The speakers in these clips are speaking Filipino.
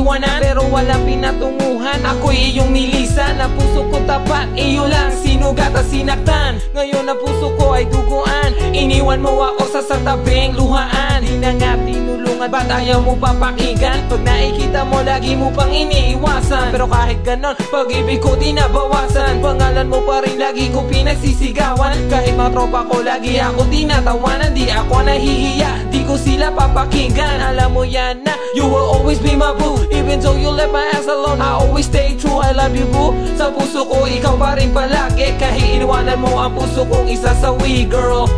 iniwanan, pero walang pinatunguhan. Ako'y iyong nilisan, na puso ko tapat, iyo lang sinugat at sinaktan. Ngayon na puso ko ay duguan, iniwan mo ako sa tabing luhaan. Di na nga tinulungan, ba't ayaw mo papakinggan? Pag nakikita mo, lagi mo pang iniiwasan. Pero kahit ganon, pag-ibig ko di nabawasan. Pangalan mo pa rin lagi ko pinagsisigawan. Kahit mga tropa ko, lagi ako tinatawanan. Di ako nahihiya, di ko sila papakinggan. Alam mo yan na, you will always be my boo. Even though you left my ass alone, I always stay true. I love you boo, sa puso ko ikaw pa rin palagi. Kahit iniwanan mo ang puso kong isasawi, girl.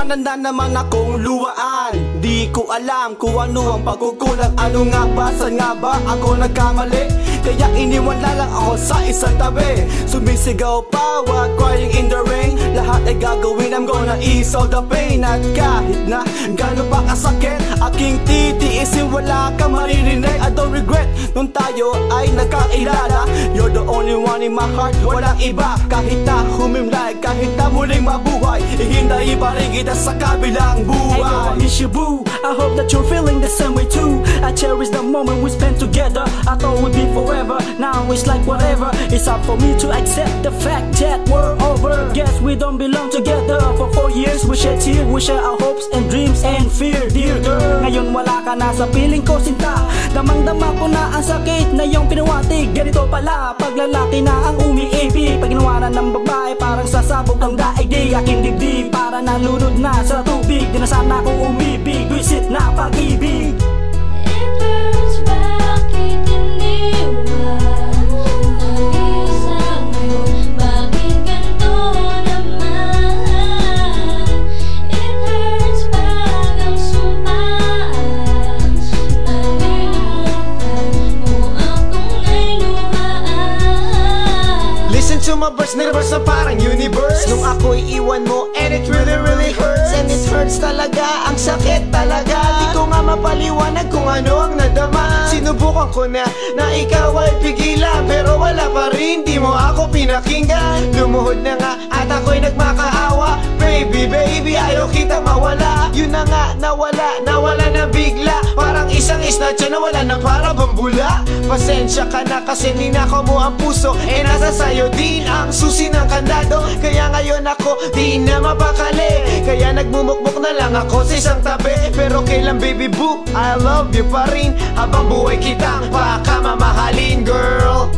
Nanda naman akong luwaan. Di ko alam kung ano ang pagkukulang. Ano nga ba, saan nga ba ako nagkamali? Kaya iniwan na lang ako sa isang tabi. Sumisigaw pa, while crying in the rain. Lahat ay gagawin, I'm gonna ease all the pain. At kahit na gano'n pa kasakit, aking titiisin, wala ka maririnig. I don't regret, nung tayo ay nagkakilala. You're the only one in my heart, walang iba. Kahit na humimlay, kahit na muling mabuhay, ihinday pa rin kita sa kabilang buhay. I miss you boo, I hope that you're feeling the same way too. I cherish the moment we spent together. I thought we'd be forever, now it's like whatever. It's up for me to accept the fact that we're over. Guess we don't belong together. For 4 years we share tears, we share our hopes and dreams and fear. Dear girl, ngayon wala ka na sa piling ko sinta. Damang-dama ko na ang sakit na iyong pinuwatig. Ganito pala pag lalaki na ang umiibig. Pag ginawanan ng babae parang sasabog ang daigdig. Aking dibdib para nalunod na sa tubig. Di na sana akong umibig, visit na pag-ibig. To my verse, nilabas na parang universe. Nung ako'y iwan mo, and it really really hurts. And it hurts talaga, ang sakit talaga. Di ko nga mapaliwanag kung ano ang nadama. Sinubukan ko na ikaw ay pigilan, pero wala pa rin, di mo ako pinakinggan. Lumuhod na nga at ako'y nagmakaawa. Baby, baby, ayaw kita mawala. Yun na nga, nawala na bigla. Parang isang isna dyan, nawala na para bambula. Pasensya ka na kasi ninakaw mo ang puso, eh nasa sayo din ang susi ng kandado. Kaya ngayon ako di na mapakali. Kaya nagmumukmuk na lang ako sa isang tabi. Pero kailan baby boo, I love you pa rin. Habang buhay kitang pakamamahalin, girl.